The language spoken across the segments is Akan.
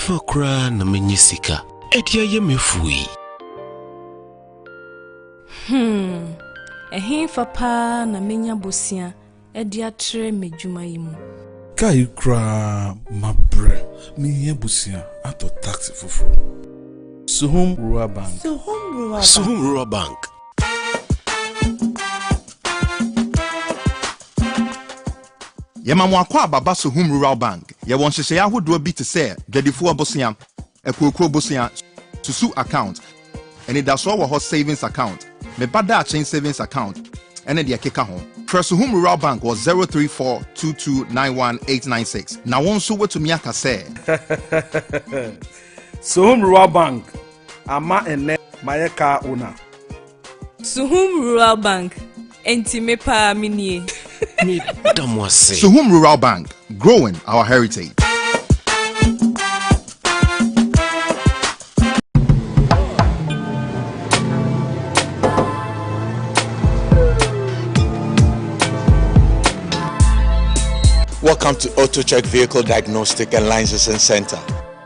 Ifa kura na menyisika. Edia ye mefui. Ehin fapa na menya bosia. Edia tre medjuma yimu. Kai kra mabre. Miye bosia ato taxi fufu. Suhum Rural Bank. Suhum Rural Bank. Yemamu akwa baba Suhum Rural Bank. Ye won hyehyɛ ahodo bi te sɛ dwadifo abosia, ekokro bosia, susu account, and it does all savings account. Me bada chain savings account, and the akeka ho. Press Suhum Rural Bank was 034229186. Now one so what to me aka say. Suhum Rural Bank. Ama ene mayeka una. Suhum Rural Bank. Enti me pa minie. Dwabo Ase. Suhum Rural Bank, growing our heritage. Welcome to Auto Check Vehicle Diagnostic and Licensing Center.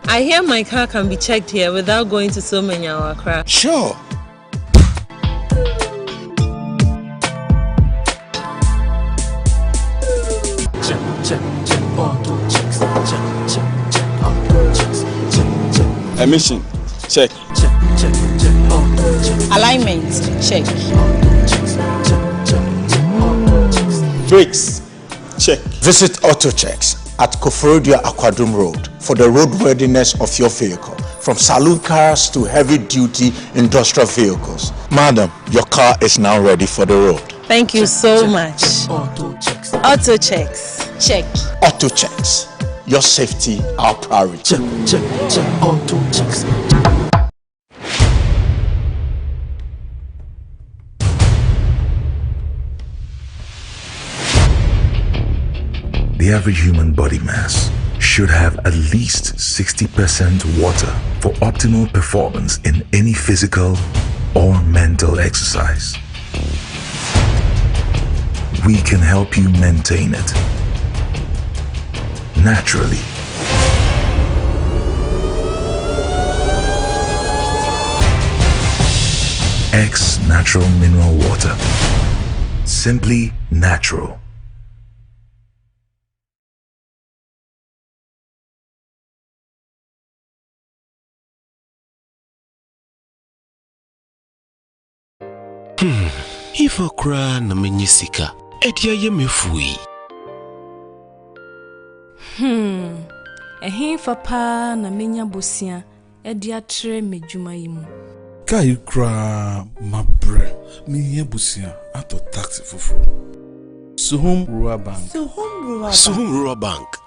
I hear my car can be checked here without going to so many hour crash. Sure. Emission, check. Alignment, check. Brakes, check. Visit Auto Checks at Koforodia Aquadum Road for the roadworthiness of your vehicle, from saloon cars to heavy-duty industrial vehicles. Madam, your car is now ready for the road. Thank you so much. Auto checks. Check. Auto Checks, your safety, our priority. Auto checks. The average human body mass should have at least 60% water for optimal performance in any physical or mental exercise. We can help you maintain it naturally. X Natural Mineral Water. Simply natural. Ifa kura na menyisika. Edia ye mefui. Ehin fapa na menya bosia. Edia tre medjuma yimu. Kai kra mabre. Miye bosia ato taxi fufu. Suhum Rural Bank. Suhum Rural Bank.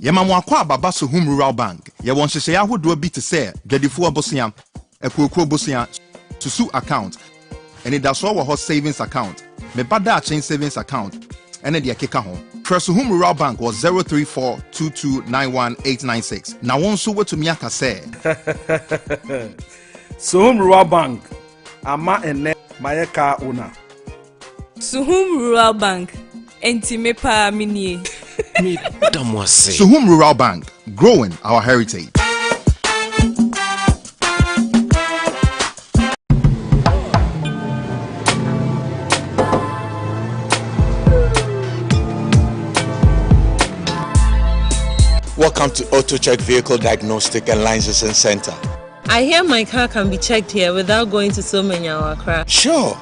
Yemamu akwa baba Suhum Rural Bank. Ye won hyehyɛ ahodo bi te sɛ dwadifo abosia, ekokro bosia, susu account, and it does all savings account. Me bada chain savings account, and the akeka ho. Press Suhum Rural Bank was 034229186. Now one so what to me aka say. Suhum Rural Bank. Ama ene mayeka una. Suhum Rural Bank. Enti me pa minie. Dwabo Ase. Suhum Rural Bank, growing our heritage. Welcome to Auto Check Vehicle Diagnostic and Licensing Center. I hear my car can be checked here without going to so many hour crash. Sure.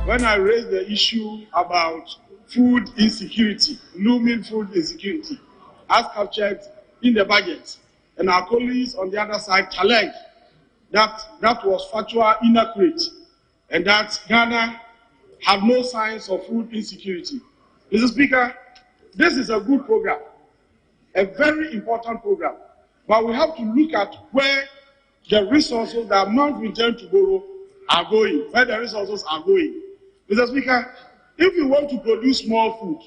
When I raised the issue about food insecurity, looming food insecurity, as captured in the budget, and our colleagues on the other side challenged that was factual inaccurate, and that Ghana had no signs of food insecurity. Mr. Speaker, this is a good program, a very important program, but we have to look at where the resources, the amount we intend to borrow are going, where the resources are going. Mr. Speaker, if you want to produce more food,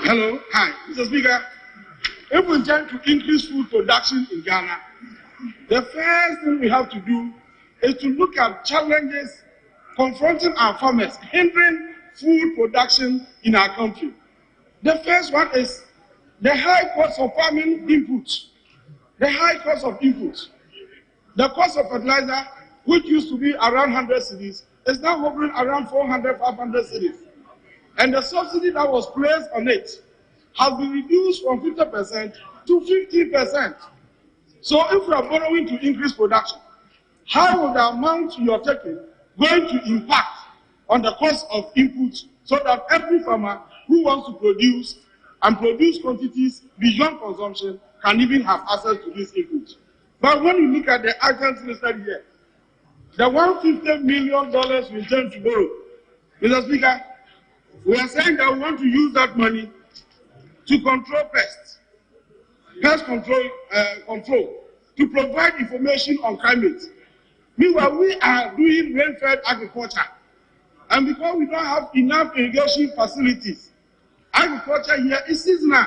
Hello, hi, Mr. Speaker. If we intend to increase food production in Ghana, the first thing we have to do is to look at challenges confronting our farmers, hindering food production in our country. The first one is the high cost of farming inputs. The high cost of inputs. The cost of fertilizer, which used to be around 100 cedis, is now hovering around 400, 500 cedis. And the subsidy that was placed on it has been reduced from 50% to 50%. So if we are borrowing to increase production, how will the amount you are taking going to impact on the cost of inputs so that every farmer who wants to produce and produce quantities beyond consumption can even have access to these inputs? But when you look at the items listed here, the $150 million we intend to borrow, Mr. Speaker, we are saying that we want to use that money to control pests, pest control, to provide information on climate. Meanwhile, we are doing rain-fed agriculture. And because we don't have enough irrigation facilities, agriculture here is seasonal.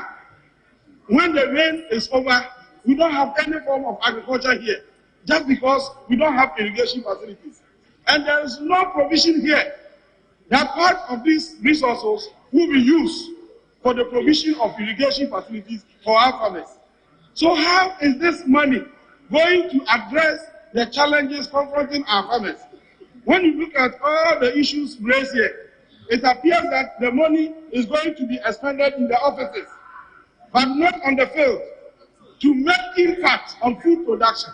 When the rain is over, we don't have any form of agriculture here, just because we don't have irrigation facilities. And there is no provision here that part of these resources will be used for the provision of irrigation facilities for our farmers. So how is this money going to address the challenges confronting our farmers? When you look at all the issues raised here, it appears that the money is going to be expended in the offices, but not on the field, to make impact on food production.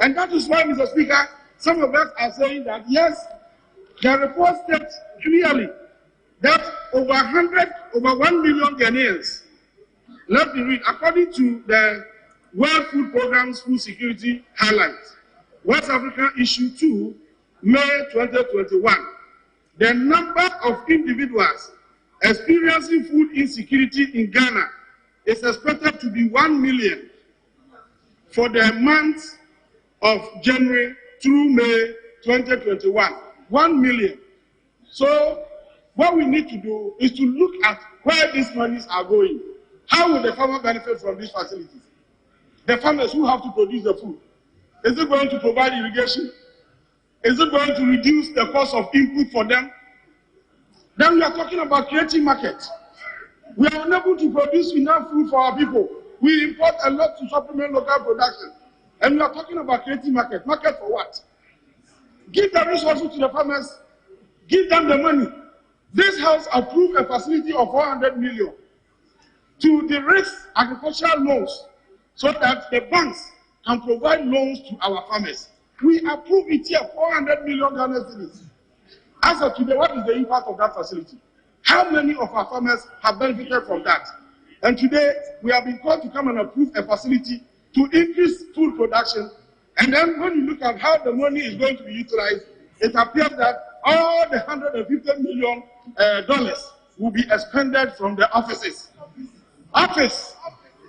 And that is why, Mr. Speaker, some of us are saying that, yes, the report states clearly that over 1 million Ghanaians, let me read, according to the World Food Programme's Food Security Highlights, West African Issue 2, May 2021, the number of individuals experiencing food insecurity in Ghana is expected to be 1 million for the months of January through May 2021. 1 million. So what we need to do is to look at where these monies are going. How will the farmer benefit from these facilities? The farmers who have to produce the food. Is it going to provide irrigation? Is it going to reduce the cost of input for them? Then we are talking about creating markets. We are unable to produce enough food for our people. We import a lot to supplement local production. And we are talking about creating market. Market for what? Give the resources to the farmers. Give them the money. This House approved a facility of 400 million to de-risk agricultural loans so that the banks can provide loans to our farmers. We approve it here, 400 million Ghana cedis. As of today, what is the impact of that facility? How many of our farmers have benefited from that? And today, we have been called to come and approve a facility to increase food production. And then when you look at how the money is going to be utilized, it appears that all the $150 million will be expended from the offices. Office,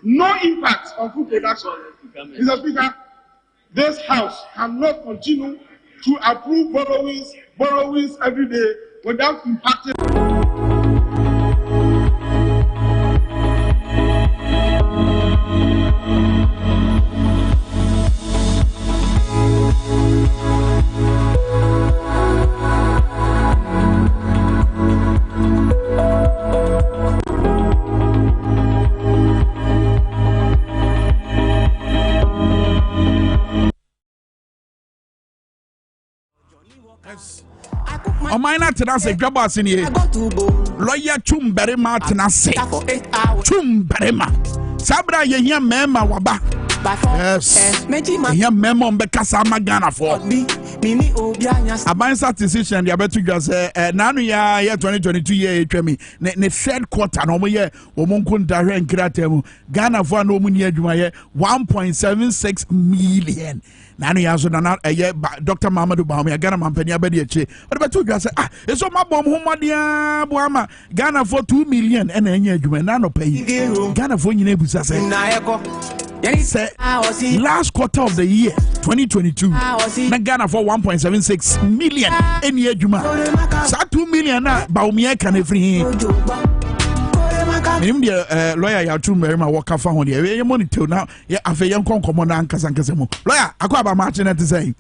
no impact on food production. Mr. Speaker, this House cannot continue to approve borrowings every day without impacting. Oman Atenase, Dwabo Ase ni lawyer Dwabo Atenase. Dwabo Sabra ye mema waba. Yes. Ye mema mbekasa magana for. Abansa decision they abetu dwa say nanu ya 2022 year etwemi ne third quarter no mo ye omonko ndare nkratem Ghana for no mu ni adwuma ye 1.76 million. Nanu ya so na Dr. Mamadou Bahome Ghana mampani abedi eche. Abetu dwa say eso mabom ho modia boama Ghana for 2 million na enye adwuma na no pay. Ghana for nyina ebusa say last quarter of the year 2022 na Ghana for 1.76 million any adwuma sa 2 million na Bahome can free Minim the lawyer ya too very ma work for on the money till now. Yeah, afa yan kon komo na nkasa nkasa mu. Lawyer, akwa ba ma chene te say.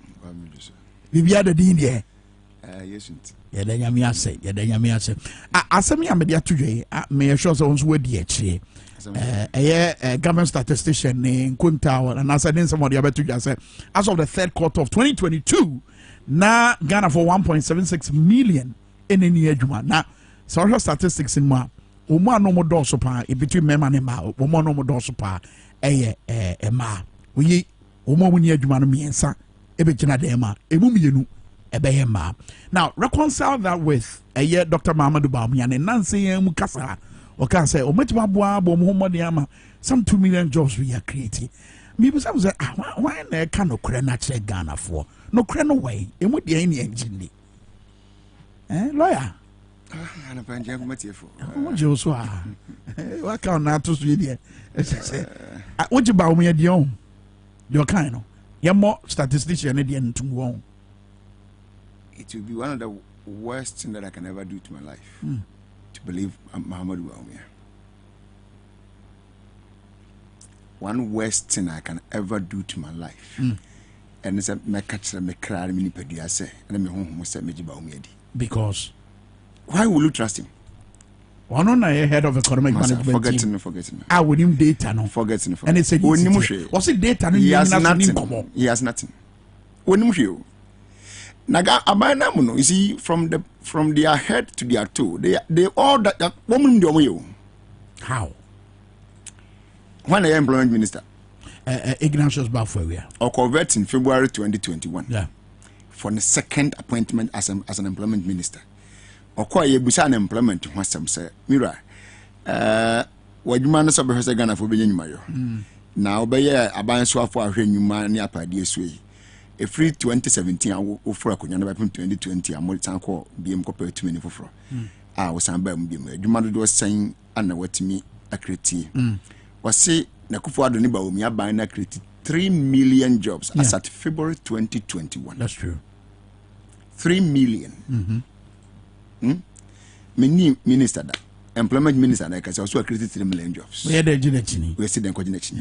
Bibia the din there. Yes. Yeah, then yami ase. Yeah, then yami ase. Asem ya me dia tudwe. Me sure so once we di echi. Government statistician in Kunta and answer then somebody about to say as of the third quarter of 2022 na Ghana for 1.76 million in any ejuma na social statistics in ma omo no mo do so pa between mema and ma omo no mo do so pa ma we omo mo ni ejuma no miensa e be gina dem ma emu mienu e be ma. Now reconcile that with Dr. Mamadou Bawumia and Nancy Mukasa. Okay, say, some 2 million jobs we are creating. Maybe some say, why can no credit Ghana for? No credit way. It would be any engine. Lawyer. I'm a pension for. Joshua. What can not to Sweden? What about me at your kind of? You're more statistician at the end to go. It will be one of the worst things that I can ever do to my life. To believe Muhammad Bawumia. One worst thing I can ever do to my life. And it's a me catch me cry me Dwabo Ase and me home say me Bawumia di. Because why will you trust him? One on head of economic management. Forgetting. I would him data no. Forgetting. And it's a was it data no? He has nothing. He has nothing. When Naga abana muno, you see, from their head to their toe, they all that woman do. How? When the employment minister, Ignatius Bafwewia, or convert in February 2021, yeah, for the second appointment as an employment minister, or quite a busan employment. What some say, Mira, what you man is Ghana for being mayo. Now, by a ban so far when you man near Padias. A free 2017 I will offer a kunyana by 2020 I'm more time call BM compared to many for. I was some BM. You man was saying and what to me a critique. Was say Nakufu Adoni Bawumia buying a critique 3 million jobs as at February 2021. That's true. 3 million. Many minister that employment minister like I also created 3 million jobs. We are the Ginechini. We see them coordination.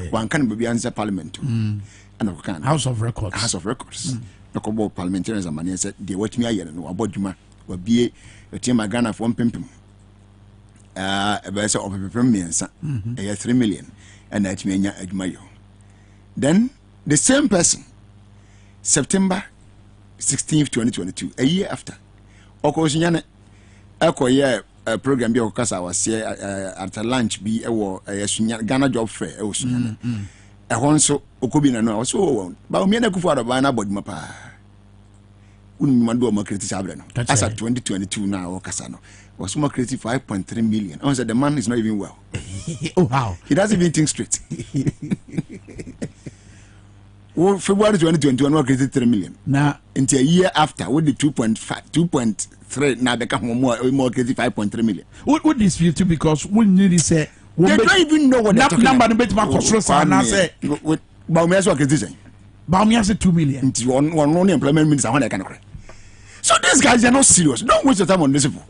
One can be answer parliament. House of Records. House of Records. No couple parliamentarians and man said they watch me here no about Juma will be a team of Ghana for 1 pimpim. A better of a premium 3 million and that me admire. Then the same person September 16th 2022 a year after Okosinyane Eko a program be okasa was here at a lunch be a Ghana job fair a honso okobina no so Bawumia na kufu ado ba na body mapa unmando ma creative abre no as at 2022 now okasa no was more creative 5.3 million. I said the man is not even well. Oh wow, he doesn't even think straight. Well, February 2021 we created 3 million. Now into a year after with the 2.3 now become more creative 5.3 million. What dispute you because when you say they don't even know what they're talking about. Number the with Bawumia so criticism. Bawumia say 2 million. It's one employment minister when I can cry. So these guys are not serious. Don't waste your time on this people.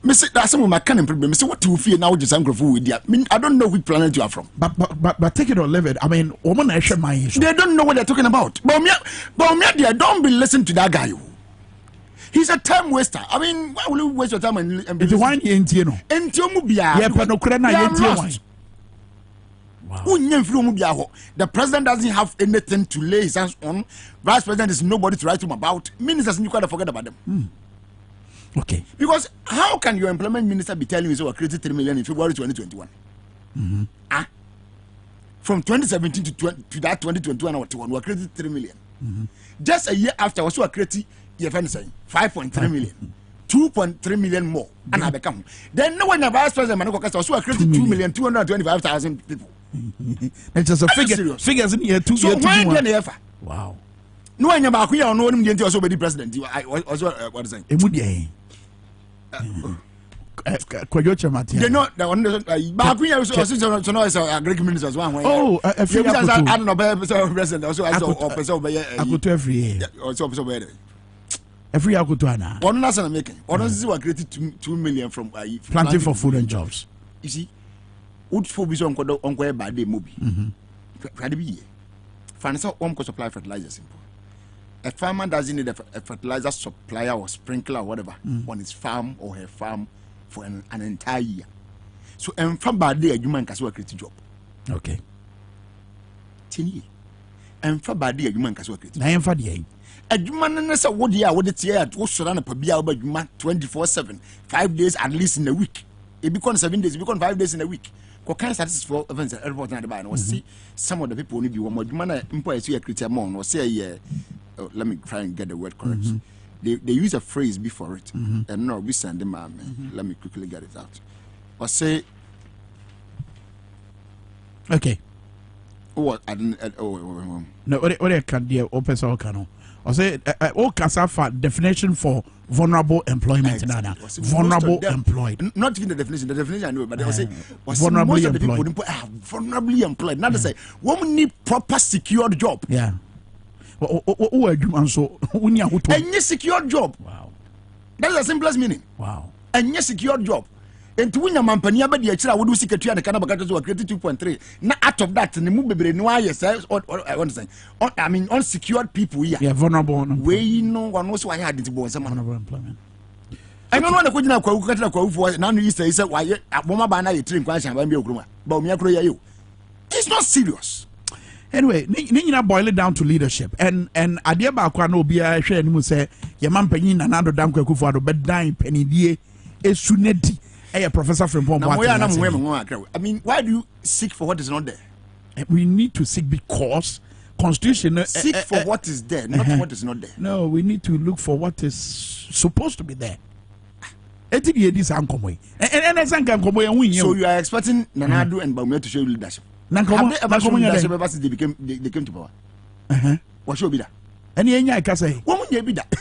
That's some of my kind of problem. What do you feel now? Just with you. I mean, I don't know which planet you are from. But take it or leave it. I mean, Oman Atenase. They don't know what they're talking about. Bawumia, they don't be listening to that guy. He's a time waster. I mean, why will you waste your time and it's wine Entiano. Yeah, but no credit. Wow. The president doesn't have anything to lay his hands on. Vice president is nobody to write him about. Ministers, you gotta forget about them. Okay. Because how can your employment minister be telling you so we created 3 million in February 2021? From 2017 to that 2021, we created 3 million. Just a year after, we also created 5.3 million. 2.3 million more. And I become. Then no one vice president also created 2,225,000 people. It's just a figure. Figures in here too. So why did they ever? Wow. No one about who are known to also be president. I also what is it? They know that one. Bakuya also is a Greek minister as well. Oh, a few years I don't know president also I saw person over here. I go to every year. Also over every year I go to Anna. One national making. One is created 2 million from planting for food and jobs. you see, would for be on a bad day movie. Financial home could supply fertilizer simple. A farmer doesn't need a fertilizer supplier or sprinkler or whatever on his farm or her farm for an entire year. So, and from bad day, a human can create a job. Okay. 10 years. And for bad day, a human can create a job. A human is a wood year, what it's here at Oshana per Bia, but 24/7, 5 days at least in a week. It becomes 7 days, it becomes 5 days in a week. What kind of statistics events at airport and the band? See some of the people need you one more. You man, employees here create a mon or say, yeah, let me try and get the word correct. They use a phrase before it, and no, we send them. Let me quickly get it out. Or say, okay. What? No, what I can do, open so can. I say, CASAFA definition for vulnerable employment. Vulnerable employed. Not even the definition. The definition I know, but they say vulnerably employed. Vulnerably employed. Now they say women need proper secured job. Yeah. Any secured job. Wow. That is the simplest meaning. Wow. Any secured job. And to win a man, Pania, but the actual would do secretary and the Canada to create 2.3. Now, out of that, the move be no yes, I want to say, I mean, unsecured people here. Yeah, vulnerable. We know one knows why I had to go some vulnerable employment. I don't want to put in a quote for now. You say, why a woman by night drink question by me, but me, it's not serious. Anyway, you boil it down to leadership. And idea about no be a share and say, your man penny and another damn for the bed dying penny dear is suneti. Hey, Professor from I mean, why do you seek for what is not there? We need to seek because Constitution seek for what is there, not what is not there. No, we need to look for what is supposed to be there. So you are expecting Nanado and Baumia to show leadership. Have they ever shown leadership ever since they came to power? What should be that? Any I can say, woman, you be that.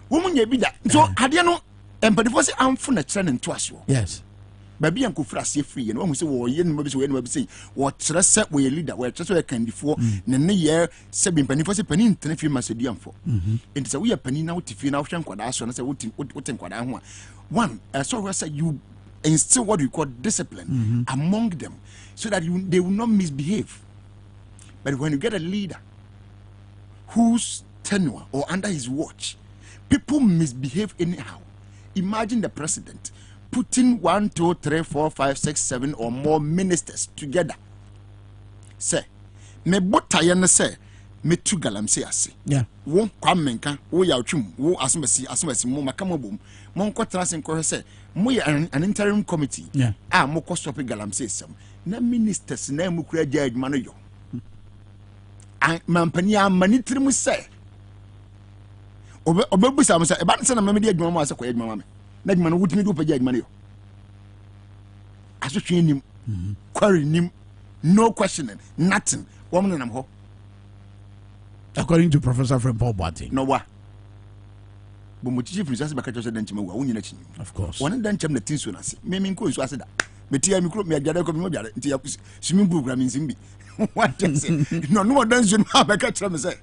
Woman, you be that. So, I don't know. And but if I say I'm for a trend to us, yes, baby, I'm free. And when we say, well, you know, say, what set we leader, where just where can before, then year, 7 penny for a penny, 10 few months a year for. And so we are penny now to feel out and quite ask, and I say, what think what I want. One, so I say you instill what we call discipline among them so that they will not misbehave. But when you get a leader whose tenure or under his watch, people misbehave anyhow. Imagine the president putting 1, 2, 3, 4, 5, 6, 7 or more ministers together. Say, me botaye say me tu galamsey ase. Yeah. Wo kwamenka, wo yawtwum, wo asomasi mo makamobom. Mo nkotrase nko say, mo an interim committee. Yeah. Mo ko stop galamsey sem. Na ministers na mu kura gya adwuma no yo. Mampani amanitiri mu say. Obebusa mo say e ba nse na me de adwuma mo ase koy adwuma me na adwuma no wutimi do pagya adwuma no yo asotwe nim query nim no questioning nothing woman nam ho according to Professor Paul Boateng no wa bo mo chief research ba ka chose dan chima wa wunyina chi of course one dan chim na tinso na se me nko nso ase da metia mikro me agyade ko me biare nti ya swimming pool gram nsimbi what say no dan so na ba ka chere me say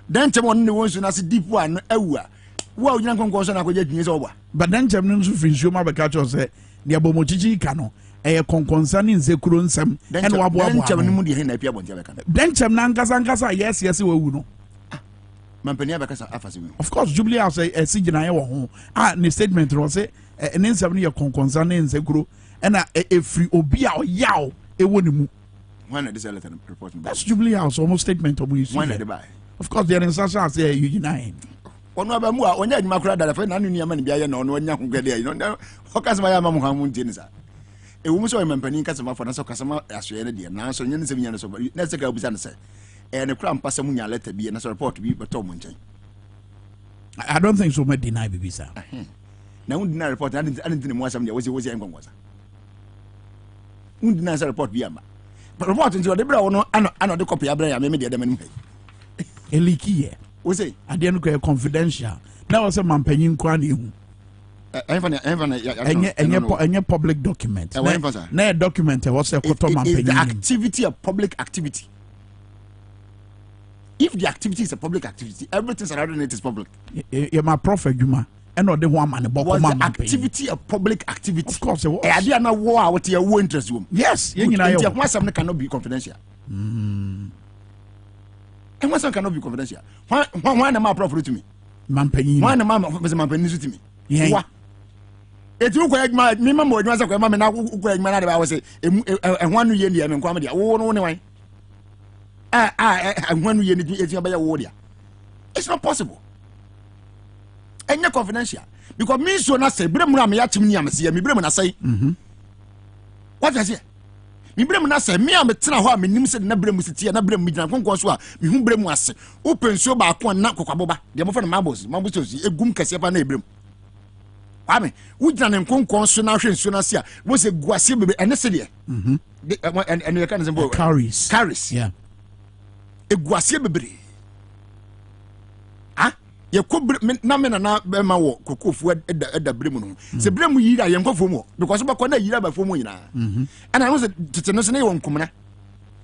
dan chim on ne won so na se deep one awua wa unyina nkonko so na ko jadwin se obwa but dan chim no so free nsuo ma ba ka chere say ne abomochichi ka no konkonsa ni nsekuro nsem ene wabo dan chim no mu de hen na pia bontia ba ka dan chim na nkasa yes wawu no mampania ba ka sa afase of course Jubilee House sigina ye wo ho ne statement ro say ne nsem ne konkonsa ni nsekuro ena free obi a yaw ewo ne mu when this letter report that's Jubilee House almost statement of you when they buy of course there is such as you unite ono aba mu a onya adwuma kura da fa na anu niam ne bia ye na ono onya hugade you know o kasema ya mamu hamu ntini sa e wo mu so mampani kasema fa na so kasema asoye ne de na so nya ne nsem nya ne so na se ka obisa ne se ne kura mpasa mu nya letter bi na so report bi beto mu nchen I don't think so much deny bibi sa na un deny report and ntini mu asam dia wozi engongoza un deny report bi ama report nti o de bra wono ano de copy abra ya me de dem anim eliki ye we say ade no ko confidential na wo say mampanyin kwa na ehu any public document na document was a koto mampanyin the activity a public activity. If the activity is a public activity, everything surrounding it is public. You're my prophet, Juma. and no, they want money. Was the activity a public activity? Of course, it was. I didn't know what your interest room. Yes, something cannot be confidential. And what cannot be confidential? Why am I profit to me? Mampany. Why am I Mampany to me? Yeah. It took my member was a mamma now I was a 1 year and comedy. Oh, no, way. I 1 year by a warrior. It's not possible. And you're confidential. Because me so not say, Brimram Yachim, see me, Brim, I say, what I say? Me Brim, I say, me, I'm a Tina, me, Nims and Nabrim, City, and Nabrim, Midna, me whom Brim was open so by one Nakokaboba, the other Mabos, Mabos, a gum Cassiapa neighbor. I mean, we done in Conconsuation Sunasia was a guasibi and a city. And you can carries. Yeah. A guasibi. Ah, you could Namina Bema Coco Ford at the Bremen. The Bremen Yida Yanko Fumo, because of a corner Yida by Fumina. And I was to know one commoner.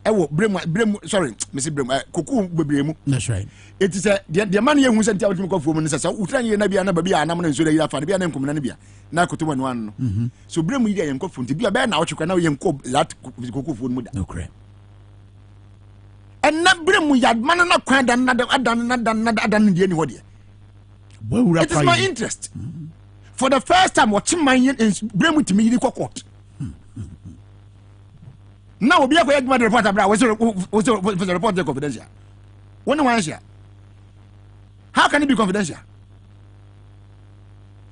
I will bring sorry, Mr. Brim, Cuckoo Bibrimu. That's right. It is the money who sent out to go for ministers. Utran Nabia Nabia, and I'm so they are for the Bian Communabia. Now, to one. So bring me and coffin to be a bad now. You can now young cook that Cuckoo food. No crap. And not bring me that man not quite another anybody. It is my interest. For the first time, watching my is bring with me the court. Now we are going to report about was the report confidential. One answer. How can it be confidential?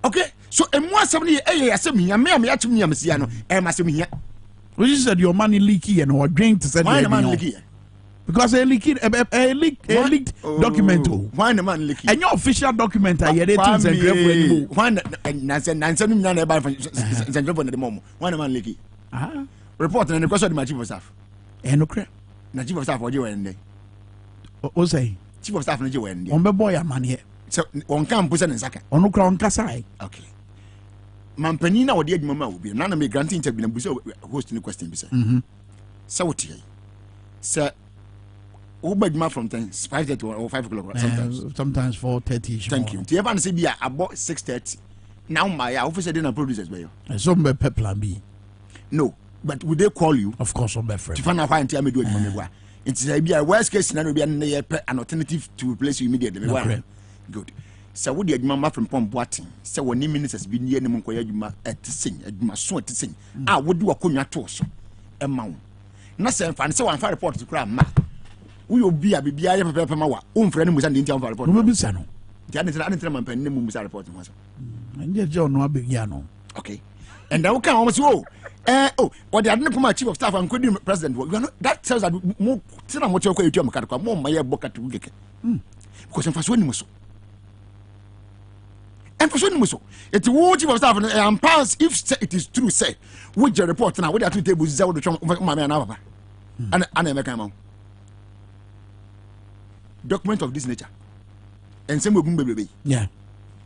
Okay, so a more 70 I said me, and me, I'm Messiano, and I here. Well, you said your money leaky and or drink to send why the man leaky? Because a leaked document. Why the man leaky? And your official document, I had it. Why and 7 million by the moment. Why the man leaky? Report and the question of my chief of staff. And no crap. Na chief of staff or you and O say chief of staff and you and on the boy a man here. So on campus and Saka. On no crown Kasai. Okay. Mampanina or the Mama will be none of me granting to be hosting the question. So what you sir Uber from 5:30 or 5 o'clock sometimes 4:30. Thank you. Do you ever say be about 6:30? Now my officer didn't produce as well. Some plan B. No. But would they call you? Of course, on my friend. To find out why I'm doing it. It's a worst case scenario, be an alternative to replace you immediately. Good. So, would the mamma from Pomboating? So, when minutes has been near Moncoya at to sing, at my son to sing. I would do a conya torso, a mount. Nothing fancy so I'm far report to cry, ma. We will be a BBI of Pamawa, own friend was an Indian report. No, Bissano. The other man penny moves are reporting. And yet, John, no big yano. Okay. And I will come almost go. What the other my chief of staff and couldn't president. That tells that more what you're going to do, more my book at Wigek. Because I'm for Musso. And for Musso, it's the chief of staff and pass if it is true, say, would your report now? What are 2 tables out of my man? And I come document of this nature. And some will be. Yeah.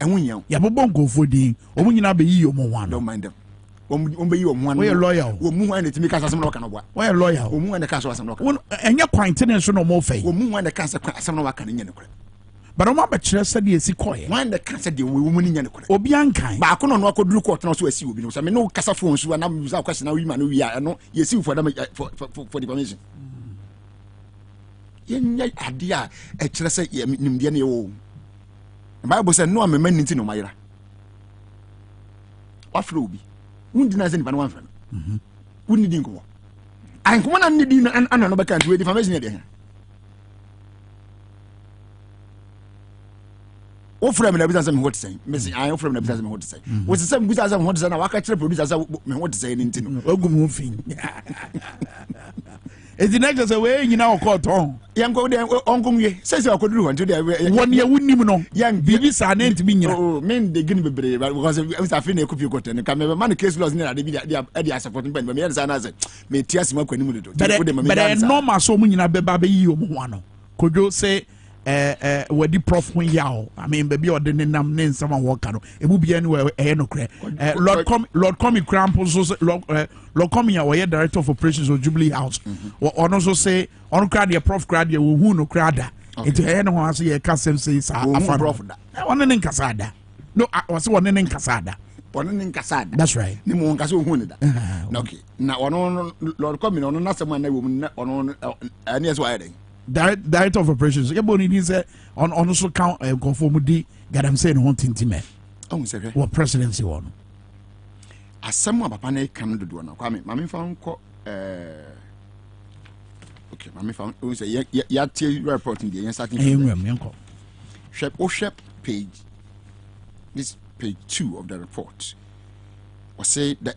And when you won't go for the or when you not be you more don't mind them. Why a lawyer? Woman to make us some lock and what? Why a lawyer? Woman the castle some lock. And your quaintance no more faith. Woman the cancer some lock and in but I'm not sure said yes, quiet. Why the cancer the woman in or Bianca? But I couldn't know could look what also see you. I mean, no casa phones who are not without question. Now we are no, you see for them for the permission. Yen idea a chess Nimdian. The Bible said, no, I'm a man into no Myra. What flew be? Wouldn't deny anyone one friend. Wouldn't you go? I come on and need another country with information there. Offer them the business and what to say. Missing, I offer them the business and what to say. What's the same business and what to say? I can't produce what to say in Intino. Oh, good moving. It's the next way you know called Tom. Young go there on Gong says I could do until they 1 year wouldn't even know. Young babies are named to me. Oh, men they give me brave because I feel a copy got and come man case was near the supporting band. But me as I said, may tears smoke when you do. But normal so many baby you one. Could you say where the prof when yaw? I mean, baby, or the name someone walk out. It will be anywhere. No crack. Lord Comey Crampos, Lord Comey, our director of operations of Jubilee House, or also say on crowd, prof crowd, who no crowd. It's a hand on us, a custom says, I found prof. I want an Casada. No, I was one in Casada. One in Casada. That's right. Ni mo nkaso hu da. Okay. Na ono Lord come no na some na woman ono any as why Director of operations. Ebony ni say on also count conform di gadam say no tinti me. Oh say what presidency one. Asem papa na kan dodo na kwa me mame fa nko okay mame fa o say ya tie report ndi yan starting shep page this page 2 of the report was say the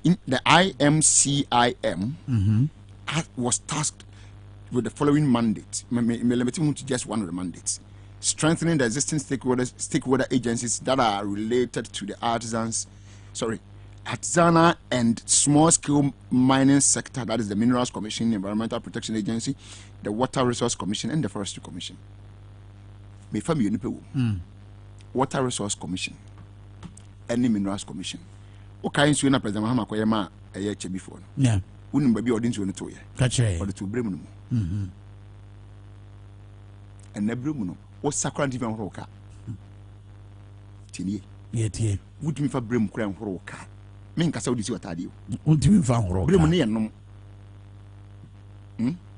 IMCIM was tasked with the following mandate. To just one of the mandates: strengthening the existing stakeholder agencies that are related to the artisanal and small-scale mining sector. That is the Minerals Commission, Environmental Protection Agency, the Water Resource Commission, and the Forestry Commission. Water Resource Commission and the Minerals Commission. Okay, so na President Mahama koyema eche before. Yeah. Unim baby odin no to ye. Kache. Or the two bremu no. And na bremu no, o sakran even horoka. Tinie. Yeah, tie. Would me for bremu kran horoka. Me nka sa odisi watade o. Untimi fa horoka. Bremu ne yenom.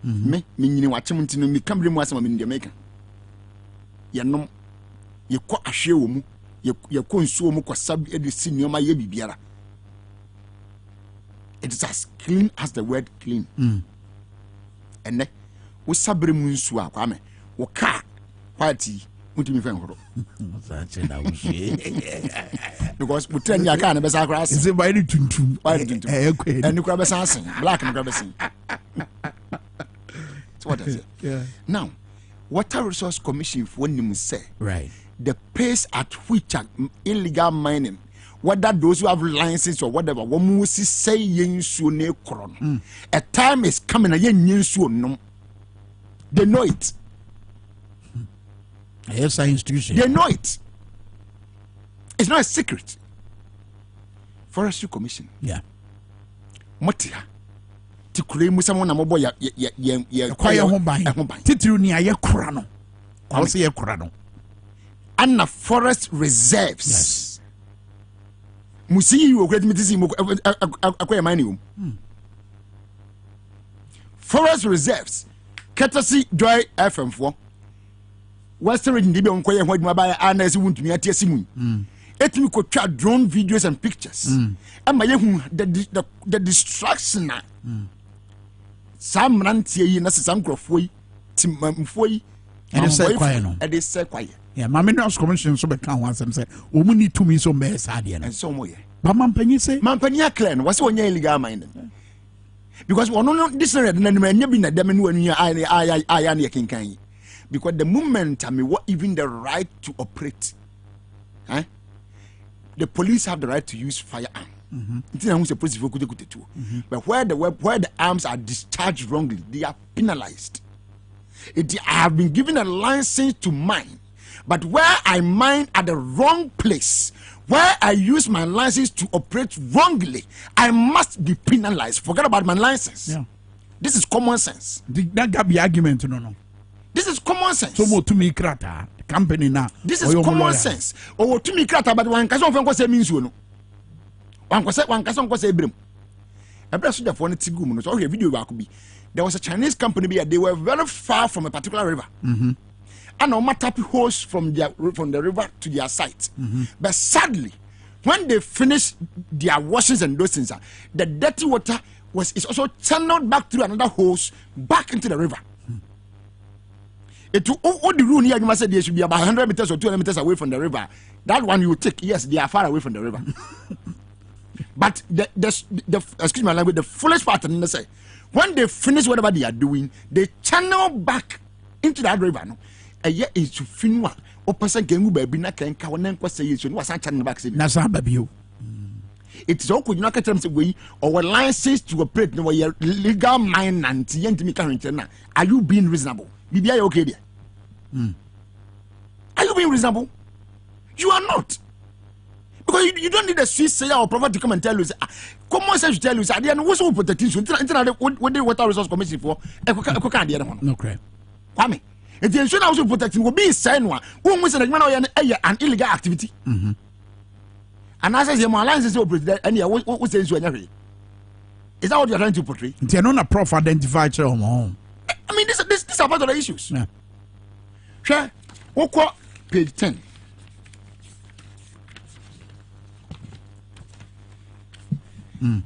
Me nyini wachim ntino mi kam bremu asema me ndemeka. Yenom ye kwa ahwe wo mu. Ye konsuo mu kwasab edisi nioma ye bibiara. It is as clean as the word clean. And we sabre mu nsu a kwame wo ka party mutimi fan horo. Because we train ya ka na besa class. Is it by the tuntum? And you grab a black and grab a sing. So what is it? Yeah. Now, Water Resource Commission for when say right. The pace at which illegal mining, whether those who have licenses or whatever, one must say yen so ne kron. A time is coming again yen so no. They know it. Yes, institution. They know it. It's not a secret. Forestry Commission. Yeah. Motia. Tikure musa mo na mo boy ya kwaya ho ban. Titru ni aye kura no. Kwa se ye kura no. And the forest reserves. Yes. Musi you great mitisi mo akwaya mine forest reserves. Courtesy Joy FM 4. Western region dibe onkoye ho adwuma ba ana esi wuntumi atiasi mu. Etimi ko twa drone videos and pictures. Ama ye hu the distraction. Sam rantie yi na sesam krofo yi timamfo yi. And they say quiet no. And they say quiet. Yeah, my Minerals Commission so be kan wan say we need to me so be sade no. And so mo ye. But mampanyi say mampanyi clear was onye illegal mining. Because one no this red na nya bi na dem no anu aya na kinkan. Because the moment I mean what even the right to operate. The police have the right to use firearm. But where the arms are discharged wrongly, they are penalized. I have been given a license to mine, but where I mine at the wrong place, where I use my license to operate wrongly, I must be penalized. Forget about my license. Yeah. This is common sense. That got be argument no. This is common sense. So mo to me krata company na. This is common sense. Or to me krata but one kaso fen ko say means you no. One kaso ko say brem. Ebra so defo no tigu mu no so video ba ko bi. There was a Chinese company there. They were very far from a particular river. And no tap hose from the river to their site. But sadly, when they finished their washings and those things, the dirty water is also channeled back through another hose back into the river. All the rule here, you must say they should be about 100 meters or 200 meters away from the river. That one you take, yes, they are far away from the river. But the excuse my language, the foolish part in the say, when they finish whatever they are doing, they channel back into that river. No, a year is to finwa. O person can go baby na can kawanen kwa say you was channel back. Nasa baby. It is all could not catch way or license to operate no legal mine and TNT current. Are you being reasonable? BBI okay there? Are you being reasonable? You are not. Because you don't need a Swiss sayer or prophet to come and tell you. Common sense to tell you. I didn't what's protecting you. What the Water Resource Commission for? No crap. Kwame. If the insurance also protecting will be saying one. Who was an illegal activity? And as I say, my alliance is operate, and what says you anything? Is that what you're trying to portray? They're not a prof identified home. I mean, these are part of the issues. Yeah. Sure. What page 10?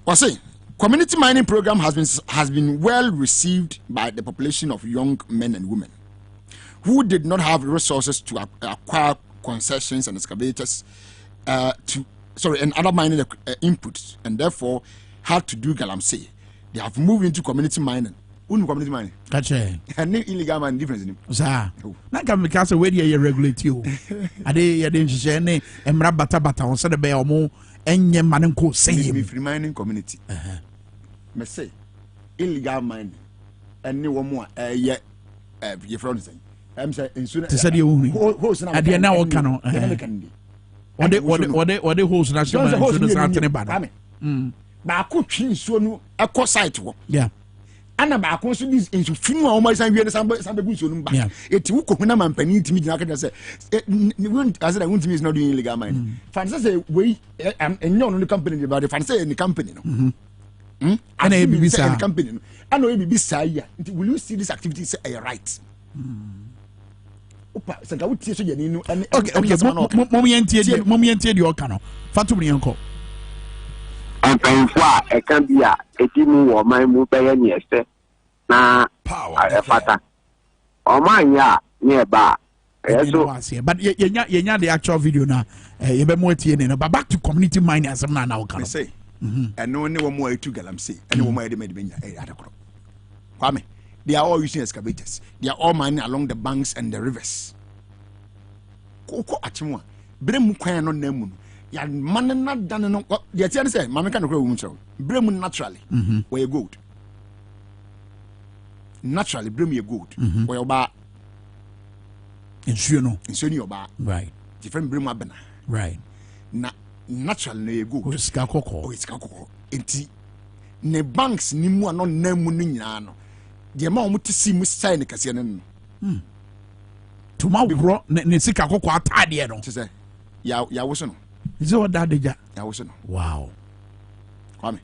I say, community mining program has been well received by the population of young men and women who did not have resources to acquire concessions and excavators and other mining inputs, and therefore had to do galamsey. They have moved into community mining. Community mining. Gotcha. And illegal mining difference in him. Sir, not come because where you regulate you. I didn't say any bata on Saturday or more, and your man and say free mining community. Me say illegal mining and no more your friend saying. I'm saying to say you at the now cano. What they host national insurance Anthony Banner. Ba ko twi so no ekọ site wo. Yeah. Ana ba ko so dis ensu finu a o ma san wie ne san be bu so no ba. Eti wo ko huna man pani ntimi gina ka say we as that ntimi is not doing illegal mining. Fan say we enyo no company dey ba fan say any company no. Ana e bibi sa company no. Ana e bibi sa ya. Will you see this activity say a right? Opa sanka wo tie so ye ni no. Okay, mom yentie di o ka no. Fatu mi enko. And a can be a team or my move by any este. Na a fata. Or mine, ya nearby. But you the actual video now. You be more TN, but back to community mining as a man now can say. And no one more to Galamsey, and no more made me at a crop. Kwame, they are all using excavators. They are all mining along the banks and the rivers. Koko Achimwa, Brem Kwan on Nemun. Ya man not done no the tian say mama can grow woman brem naturally where good naturally brem you good where you ba insuno your ba right different brem abena right na natural na you good it's kakoko enti ne banks ni mu ano na mu no nyina no de ma omo tisi mu sign ne kase no to ma bro ne sika kokko atade no say ya wo so no is what that deja ya wo so no wow kwame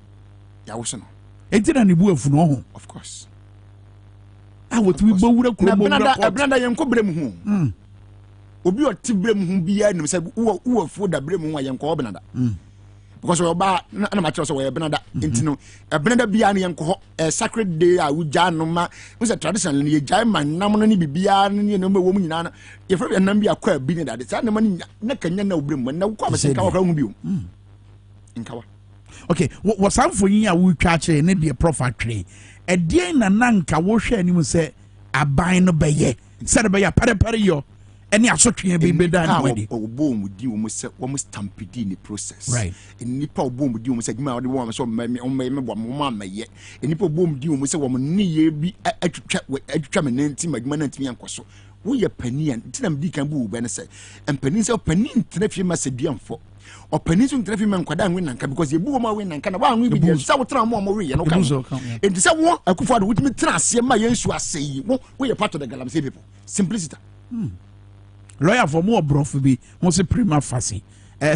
ya wo so no enti na ne bu afu no ho of course what we bo wura kuro mo wura branda yen ko brem hu obi o ti brem hu biya nim say wo afu da brem hu yen ko branda because we ba na ma tell so we branda enti no branda biya ne yen ko sacred day a we ja no ma we say traditional ne jai man nam no ni biya ne no be wo mu nyina na ye fra bi nam biya kwa bi ne da say na ma na kanya na brem na ko amse ka wa hu bi nkawa okay what some for yin a we twa kire ne de profile tree e de na nanka wo hwe anim say aban no beye say de beye pare yo any asotwe be da na wadi obo mu di wo mu se wo mu stampede in the process right nipa obo mu di wo mu se gima wo de wo so me bo mo amaye nipa obo mu di wo mu se wo mu ne ye bi atwatwa me nanti magima nanti yankoso wo ye pani an ntina mdi kan bu be ne se empani se pani ntina fie ma se duamfo opani so ntina fie ma nkwada anwe nanka because ye bu wo ma we nanka na wa anwe bi se wo tra mo we ye no kan enti se wo akufo ade wutimi tra ase ma yensu ase yi wo ye part of the Galamsey people simplicity lawyer for more brof bi mo se prima facie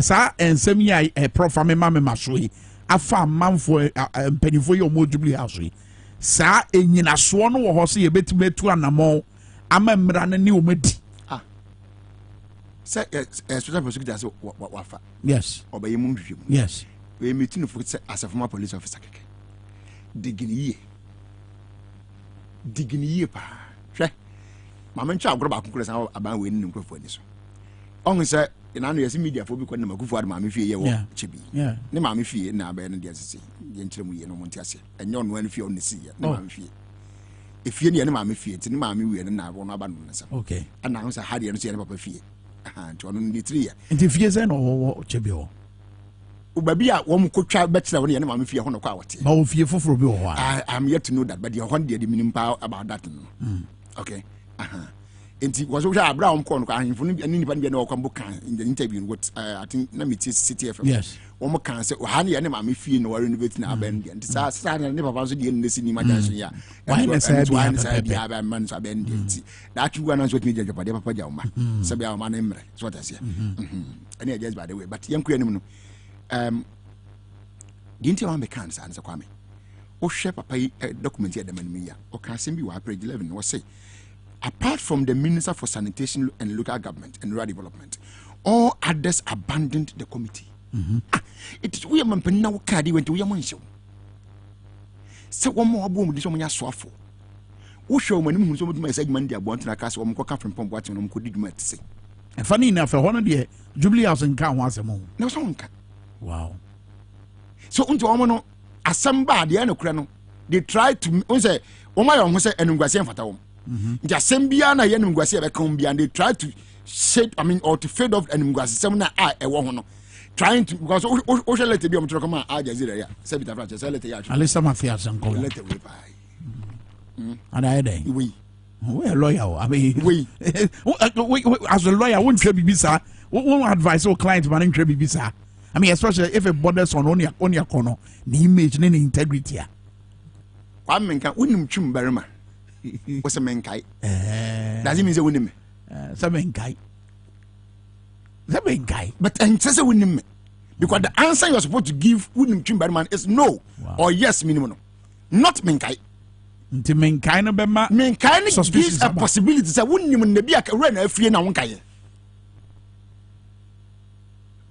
sa ensem ya prof amema so yi afa manfo mpanifo yo mo jubilee house yi sa enyina so no wo ho se ye betumetu anamo ama mmra ne o madi say special prosecutor say wafa yes obaye mu nhwehwem yes we meet no for say as a former police officer keke digini pa hwe mama ncha agro ba kokore san aban we nin nkrofo ani so on say ina no yes media fo bi ko na makufu ad mama fie ye wo chibi ne mama fie na aban no de sese ye nkyere mu ye no monti ase enye ono an fie on si ye ne mama fie efie ne ye ne mama fie ti ne mama wie ne na abo no aba no nsa okay ana ho say hade no so ye ne papa fie nti ono ni tri ye nti fie ze no wo chibi ho ubabi a wo mkotwa betira wo ne ye ne mama fie ho no kwa wote ba wo fie foforo bi ho I'm yet to know that but the one day the minimum about that okay enti was over Abraham corn kan for any pan be na okon book in the interview what I think na meet City FM yes wo kan say ha ne ma me fie no ware renovate na aban dia enti sa ne papa so de ne si ni ma junction ya why na say dia ba man so aban dia enti that you na so me dia papa ja uma say be ma na mre so what I say any just by the way but yanku anim no Dinti wa mekans ansa kwame. O share papa document here the man ya. O can be wa page 11 was say apart from the Minister for Sanitation and Local Government and Rural Development, all others abandoned the committee. It is we a man penna kadi went to Yamonso. So one more boom this woman swafo. Who show when you so much segment they want to cast one cock from pump watching them could do say. And funny enough, one of the Jubilee House and Can once a month. No song. Wow. So unto Omono, as somebody and crano, they tried to say, oh my own say and Guasian Fatom. Jasembiana Yen Guasia Combi and they tried to shade, or to fade off and Guasimana a woman. Trying to because Osha let be on Trocoma, Al Jazeera, Sabita Francis, Alisa Mathias and Cole. Let it by. And I day. We're loyal. I mean, we as a lawyer, won't trade visa. Won't advise all clients manning trade visa. I mean, especially if it borders on your corner, the image and integrity. One man can win him chum berma. What's a man kite? Does it mean a winning? Some kite. That big guy, but and says a winning because the answer you're supposed to give winning Chimberman is no or yes minimum, not menkai. To menkai no bema menkai gives a possibility that wouldn't be a run a free and one kai.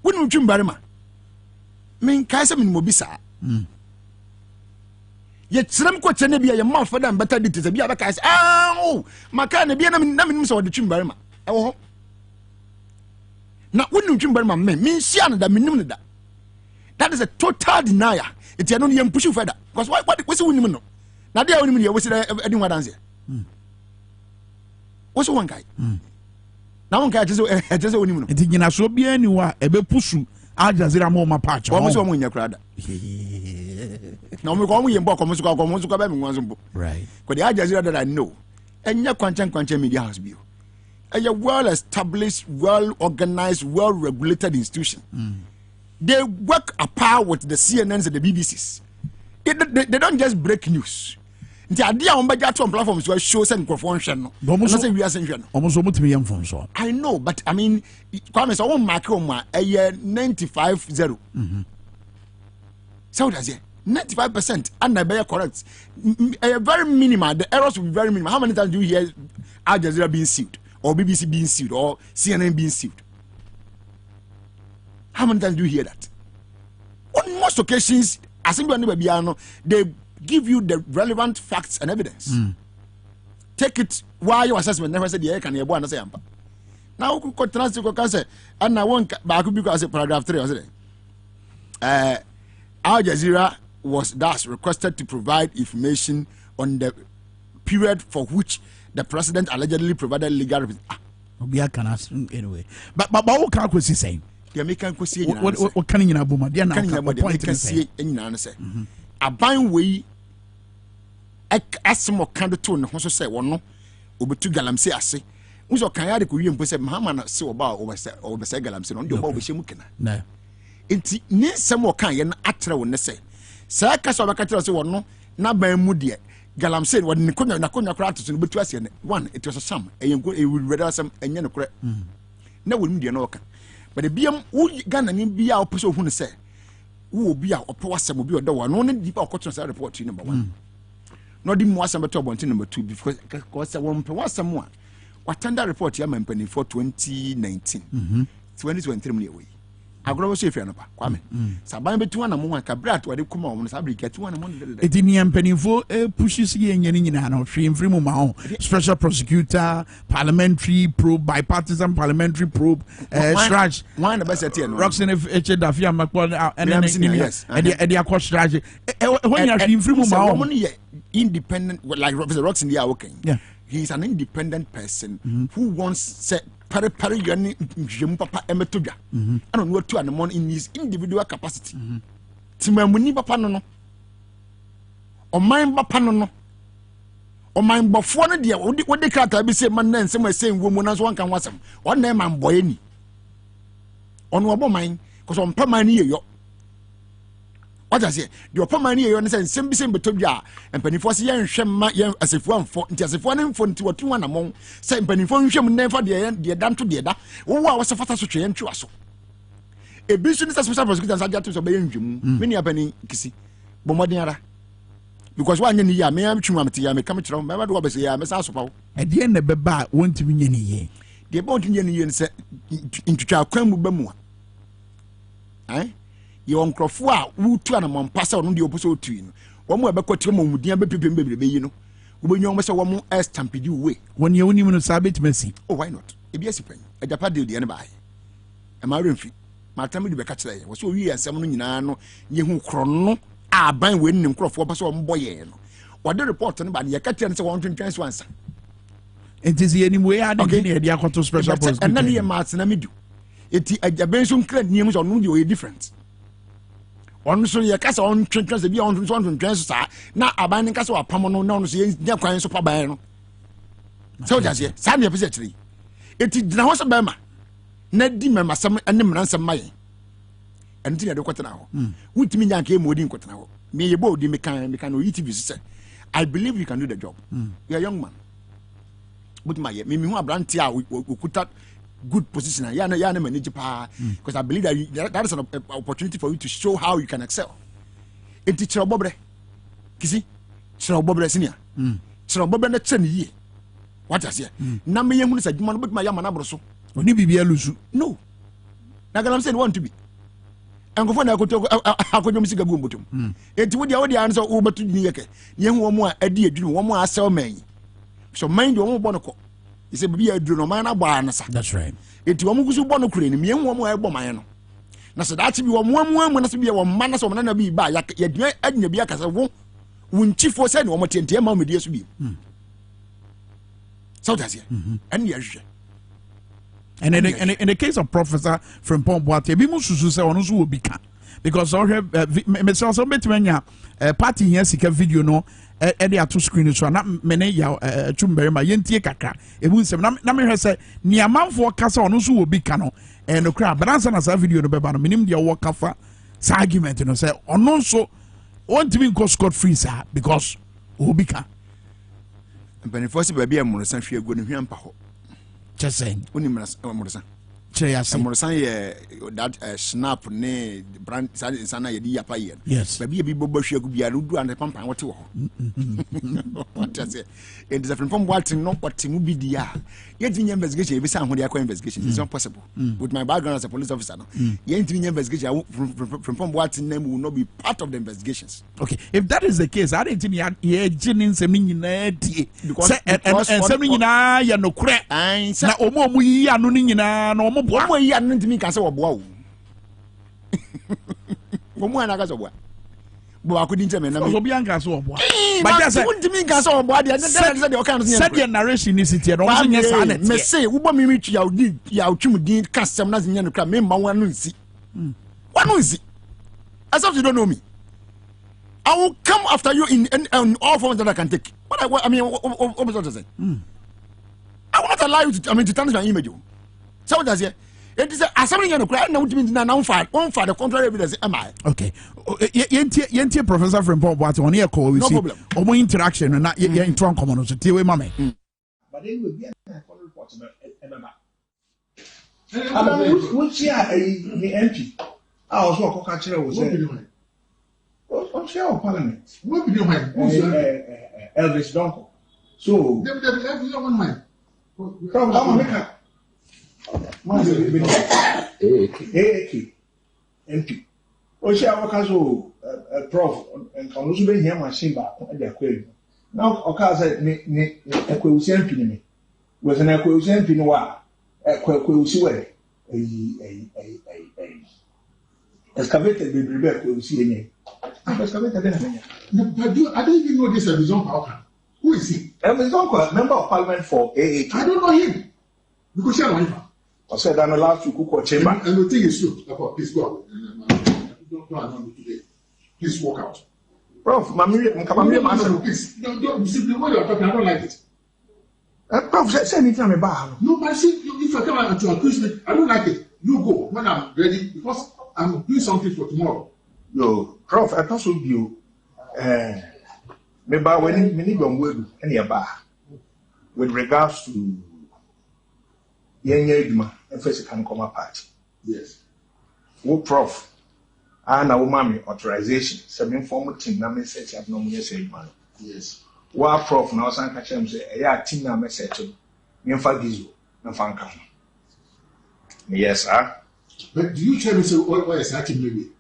Wouldn't Chimberman menkai some in Mobisa. Yet some question be a mouth for them, but I did to be a case. Oh, my kind of be a namin so the Chimberman. Oh. Now, when you remember me, means that minimum that is a total denier. It's a non push you further. Because what's the women? Now, they are only was anyone answer. What's one guy? Now, one guy just a woman. It's in a so be anywhere, a bit push you. Al Jazeera more patch. Almost one in your crowd. Now, we call me and Bokom to go back. Right. But the Al Jazeera that I know, and your quantum media house view. A well-established, well-organized, well-regulated institution. They work apart with the CNNs and the BBCs. They don't just break news. The idea on platforms where shows and confusion. I know, but I mean, Kwame, so one mark a year 95-0. So does it 95%, and I bear correct. A very minimal. The errors will be very minimal. How many times do you hear Al Jazeera being sued? Or BBC being sued, or CNN being sued? How many times do you hear that? On most occasions, they give you the relevant facts and evidence. Take it while your assessment never said the can you say now could translate cancer and I won't back because paragraph 3 was Al Jazeera was thus requested to provide information on the period for which the president allegedly provided legal representation. Anyway, but what can I say? The American question. What can you know? They can see any answer. A buying way. As more candidature, also say one no. Obetu Galamse Ase. Uso kanyade ko yiem pese Mahama se oba o be se Galamse no de oba obehye kena. Na. Enti ni nsem o kan ye na atre wo ne se. Sa ka so obeka tere se wo no na ban mu de Galamse wo ne konya na konya kra to so betu ase ne. One, it was a sham. E would rather some enye no kra. Na wo mu de no ka. But the biam wo Ghana ni bia o pese hu ne se. Wo obi a opo wasem obi odo wo no ne dipa okoto say report number 1. No di mo asem beto bonti number 2 because one pe wasem a watanda report ya mampani for 2019 2023 mu ye agro so efia no pa kwame saban betu na mo ka brat wade kuma o no sabri ketu na mo etini ampanifo pushes ye nyane nyina na hwe mu ma ho special prosecutor parliamentary probe bipartisan parliamentary probe strage one na best no Roxen H Dafia Makpon and the akwa strage when you hwe mu ma ho independent like Roxen they are working. Yeah. He is an independent person who wants say pare yani jemu papa emetoja. I don't know to and in his individual capacity. Timamuni papa no. O mind papa no. O mind bofo no dia wo de krata bi say man na nsem say nwo na so wan kan wasem. O na man boy ni. Ono obo mind cause on pa man ye yo. What I say, the opponent here, you understand, same betobia, and pennyforce yen shema yen as if one for as if one infant to 2 among, same pennyphone shem never the done to the other. Oh, I was a faster to train to us. a business special prosecutor Sajatu so be ndwum many abani kisi bo modern ara because one yen ya me am twumamte ya me kam kire me do obese ya me sa so pawo e de na beba wontimi nye ne ye de ba wontimi nye ne ye se ntwitwa kwan mu ba mu ye onkrofo a wutu anamon pasa ono de oposo otu no wo mo ebekọ tire mo mudia bepepem bebrebe yi no wo benyo mo se wo mo stampede we won ye woni mu no sabet masi oh why not e bi asipan e japa de ne ba e ma remfi ma tamu de beka kire ye wo so wi asem no nyina no ye hu kro no aban we nim krofo pasa wo mbo ye no wo de report no ba ye ka tire se 120 so ansa entizi eni we ade ni e dia kwato special prosecutor and na ye ma tsena medu eti ajaben so nkra ni mu so no de different on so ye kasa on twentwen se bia on twentwen so sa na aban ni kasa wa pam no na on so ye nya kwan so pa ban no so jaje sa na pese kire eti dina ho so ba ma na di mema sam ene mran sam maye enti na de kwetena ho wutimi nya ka emodi kwetena ho me ye bo di me kan no UTV say I believe you can do the job you are a young man but my me hu abranti a okuta good position ya na manage pa because I believe that is an opportunity for you to show how you can excel. Enti chiro bobre kisi chiro bobre senior chiro bobre na chen yi what I say na me yehunu sa djuma no betima ya mana bro so oni bibia lusu no na galam say want to be enkofo na akodwo msiga bu mbotom enti wo dia an so wo betu ni yeke yehu wo mo a adi adwunu wo mo a sell man so mind wo mo bo no ko he said be a drone man na gba na sa that's right eti wo mugusu bo no kure ni me wo mo e gbo man no na so that be wo mo na so be wo man na so na bi ba ya dua adnya bi aka se wo nchifo se ni wo motentie ma me die so bi so that's it and yes and in the case of Professor from Pomboate bi mususu se ono so obi ka because all me so betimanya party here sika video no e dey ato screen so na me ne ya twumbere ma yentie kakra e bu nsem na me hwe se ni amanfo kasa ono so obi ka no no kra balansa na sa video no beba no minim dia wo kafa sa argument no say ono so want to be scot free sir because obi ka benefit ba bia mo san hwe agu no hwe ampa ho just saying oni mo san Cheyasi. Amorosan ye that snap ne brand sana ye di yapa ye. Yes. Baby ye bi bobo hwe agu bia rudu and pampan wote wo. What I say? It is a from what no what mu bi dia. Ye tin investigation ye bi san ho dia investigation. It's not possible. With my background as a police officer no. Ye tin investigation from what name will not be part of the investigations. Okay. If that is the case, I didn't ye jinin sem ni nyina die. Because sem ni nyina ya no kure. Na omo yi anu ni nyina na omo boa yi anu ntimi ka se wo boa wo. Omo ana ka se boa. Bo akudi nteme na me. Obi anka se wo boa. But just ntimi ka se wo boa dia say the okan so said the narration is it here. No so nya sa na. Me say wo bo mi twi ya odi ya otwum din ka sem na nya no kra me ma wanu nsi. Wanu nsi. As if you don't know me. I will come after you in all forms that I can take. What I mean, what was I saying? I will not allow you to tarnish my image. So what does it? It is assembling you cry now to be now fight. On for the contrary evidence. Am I? Okay. Yenti Professor from Paul Watt on here call. We see. Omo interaction and not ye in trunk common. So tell we mama. But they will be a report about. Which year the MP? I was what Coca-Cola was saying. On chair of Parliament. What do you mind? Elvis Donko. So. They one mind. MP. O share what caso prof and can also be here machine back at the aquarium. Now, Okaza ne equation pinning was an equation pinoir, equation excavated the Rebecca will see any. But I don't even know this Elvis Donko. Who is he? Elvis Donko, member of Parliament for AAK. I don't know him. Because you are not. I said I'm allowed to cook or chamber. And the thing is true. Please go out. Don't annoy me today. Please walk out. Prof, please. Don't simply what you are talking, I don't like it. Prof, say anything about no, but see, if I come out to accuse me, I don't like it. You go when I'm ready because I'm doing something for tomorrow. Yo, Prof, I thought you maybe when we need your word any about with regards to Yenya and first can come apart. Yes. wo prof na wo mami authorization se me form team na me set up no mo yes adwuma. Yes. Wa prof na osan ka chem say eya team na me set up me fa gizo na fa nka. Yes, sir. But do you tell me so what is that maybe?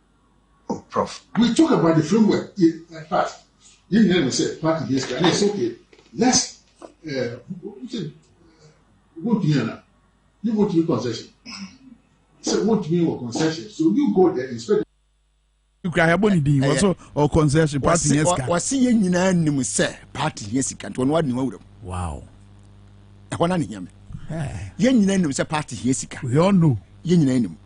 Oh, prof. We talk about the framework. In fact, you never said party yes, and it's okay. Let's what you know. You go to the concession. So what you mean concession? So you go there inspect. You can have money di also or concession party yes ka. Was see nyina nim say party yes ka to no wadni wawdam. Wow. E hona ne hiam. Ye nyina nim say party yes ka. We all know. Ye nyina nim.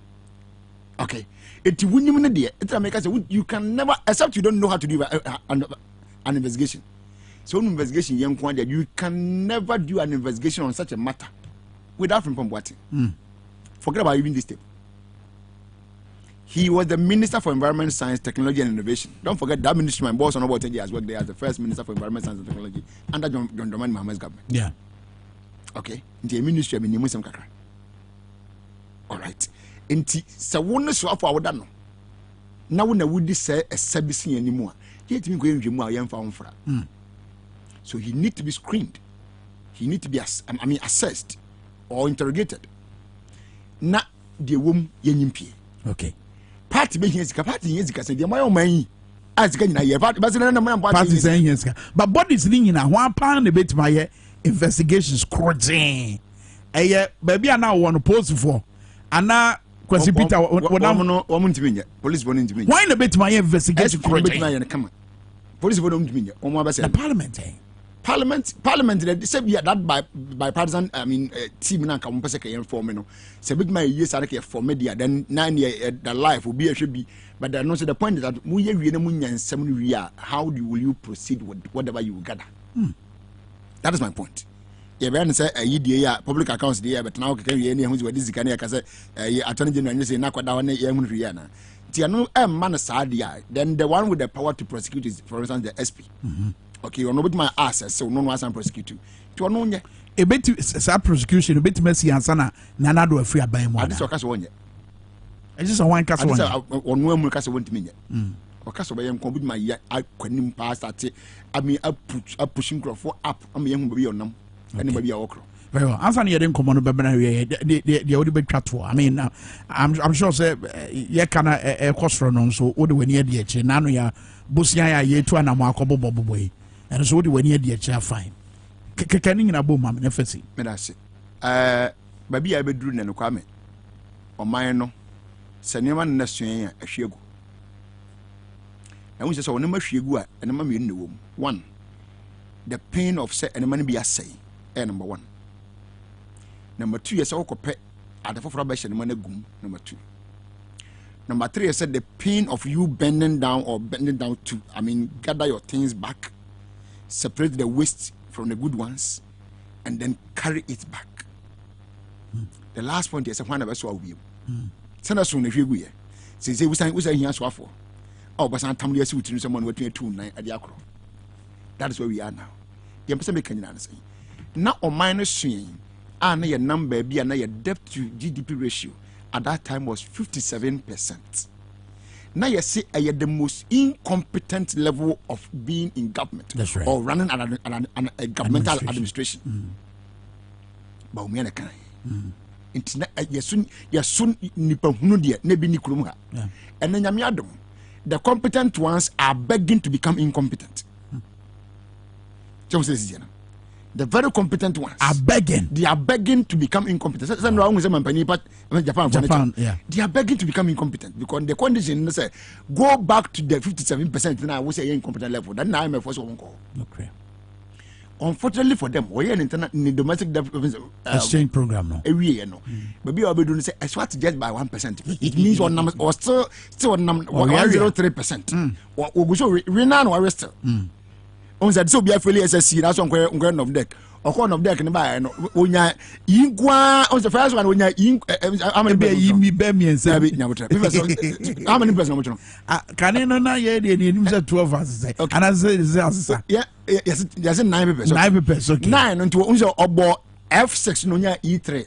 Okay. It wunyim ne de. It make say you can never except you don't know how to do an investigation. So an investigation you can never do an investigation on such a matter without from what. Forget about even this step. He was the Minister for Environment, Science, Technology and Innovation. Don't forget that ministry, my boss on about 10 years worked there as the first Minister for Environment, Science and Technology under John Dramani Mahama's government. Yeah. Okay. The ministry, I mean, kakra. All right. Inti sa wona so afọ awoda no. Na wona wudi say service anymore. Yet me go enwemu a yemfa wonfra. So he need to be screened. He need to be assessed or interrogated. Na de wom yenyimpie. Okay. Party be here party here say de mayo man as ka nyina ye party na man party say here but bodies ni nyina ho apa na betima ye investigations crossing. Eye baby na won post for ana Kwasi Peter woman ntimi police bone ntimi why na betima ye investigation crossing police bone ntimi omo abase parliament they say that by partisan team na ka mpese ka form no say big man yes are ka form media then na the life will be a should be but no say the point is that mu ye wie na mu nyansam no wie how will you proceed with whatever you gather. That is my point. Yeah, be say ya public accounts dey but now ka wie na hu we this kan ya ka say attorney general say na kwada na ye hu wie na ti no man sa dia then the one with the power to prosecute is for instance the SP. Okay, you're not my ass, so no one prosecute you. To no nye. A bit sa prosecution, a bit messy and sana nana do free by mo. This okase wonye. It's just a one case one. On no mu kase wonti menye. Okase ba yem kon bit my akwanim pa start. I mean pushing crowd for up. I mean hu ba bi onam. Ani ba bi a okro. Very well. Answer you didn't come on the only big chat for. I mean, I'm sure say ye can a cost for no so what do we need the nano ya busia ye to an amakobo boy. And so do we need the chair fine. Can in a boom, I'm nefesi. Medasi. Baby, I be drew no kwame. O mine no. Senema nation a shego. And we just saw no shego and a mammy in the womb. One, the pain of set and money be a say. Number one. Number two, yes, I pet at the frustration money gum. Number two. Number three, I said the pain of you bending down to, gather your things back, separate the waste from the good ones, and then carry it back. The last point is one of us will be. Send us soon if you go here. Say, we say here so for. Oh, but I'm telling you, someone working 2-9 at the acro. That is where we are now. The embassy can answer. Now, on minus swing. And your number be and your debt to GDP ratio at that time was 57%. Now you see the most incompetent level of being in government. That's right. Or running a governmental administration. But we are kind. Soon nipa hunu dia nebi ni kurum ha. And then yamiadom the competent ones are begging to become incompetent. The very competent ones are begging. They are begging to become incompetent. Japan, yeah. They are begging to become incompetent because the condition say go back to the 57% now. We say incompetent level. That now I'm a first one call. Okay. Unfortunately for them, we are in the domestic exchange program now. Every year, no. But we are doing say I swear to just by 1%. It means on numbers or still on 103%. Or we so we now are still. On said so be a fully SSC, that's on ground of deck. Or corner of deck and buy no unya inkwa on the first one when you how many be and say how many person can you know ye the 12 hours and I say yes 9 people. 9 people okay 9 unto unso obo F6 no nya E3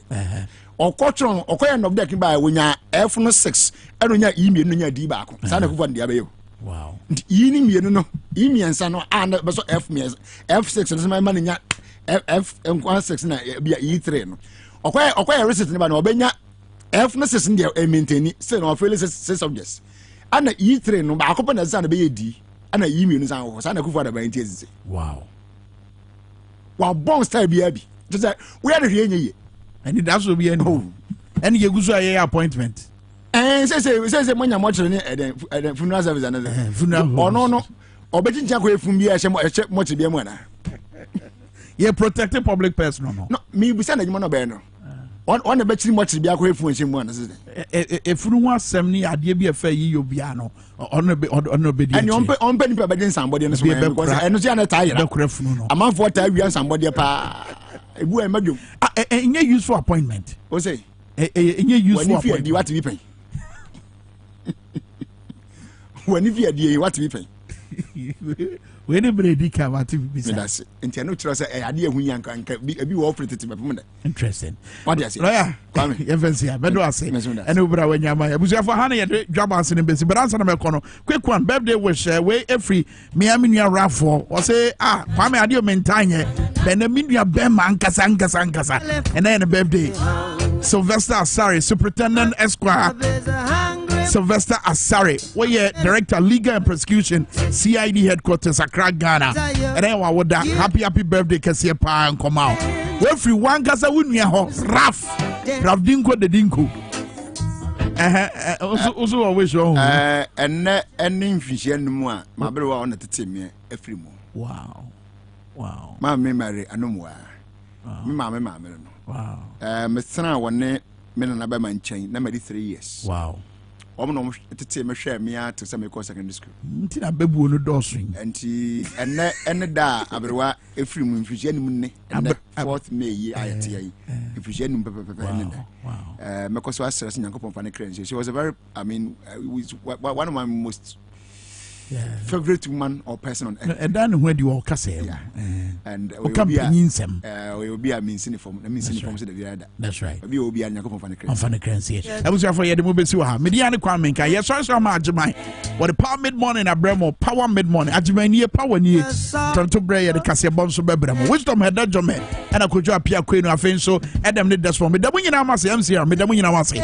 okotron okoye no deck ba wonya F no 6 eno nya email no nya D ba ko sa na kufa ndi abayo wow yi ni mienu no yi miensa no and beso F6 no ma nya F6 na bia E3 no okoye receipt ne ba no obenya F no 6 ndi e maintain say no fail 6 subjects ana E3 no ba akopa na za na be ye D ana yi mienu san ho sa na kufa da ba ntie sisi wow wa bon style bia bi just we are the ye and that's will be any and you go to appointment say monya mo chere ne funeral service another funeral no obeji ncha ko efun bia ehye mo che bia mu na you protecting public person no me bi say na juma no be no on na be chiri mo che bia ko efun ehye mu na say efunu ho asem ni ade bia fa yi yo bia no on be di and on pe ni pe be somebody no so because eno say na tie da kura funu no amanfo tie wi somebody pa ebu e madum enye useful appointment o say enye useful appointment di what be pen when if you dey what be pen we ne bredi ka what be say that's enti no tro say ade ehun yanka bi wo offer tete mepem da interesting what dey say lawyer come even say bedo ase ene obra wanyama abusuafo ha na ye Dwabo Ase ne besi but answer na meko no quick one birthday wish we every Miami nua rafo o say kwame ade o mentanye be na minua be man kasa ene ne birthday Sylvester Asare Superintendent Esquire Sylvester Asare, where Director Legal and Prosecution, CID Headquarters, Accra, Ghana. And then what that happy birthday, Cassia Pa and come out. Every one Gaza Wunya Raf Dinko the Dinko. Also, always wrong. And ending vision more, my brother on the team, every more. Wow. My memory, I know more. Mamma, wow. Mr. One men and Abaman chain, number 3 years. Wow. No tete me hwe me to say me go secondary school ntina bebu no dosing enti ene da abrewa efiri mu mfihye nim ne 4th May yi ayete yi mfihye nim pepepe ene da me ko so asere nyankopon fa ne krense she was a very one of my most favorite woman or person on earth and then when you walk say and we come insem we be a means uniform so the that's right we will be a nyankopon fa ne krense fa ne krense abusuafo ye de mo besi ha media ne kwan menka ye so ma agiman what the power mid morning abramo power mid morning agiman nie power nie tonto bre ye de kase bom so bebramo wisdom head jome and akojo apia kwenu afen so edem ne despo me da mo nyina ma se MCR me da mo nyina ma se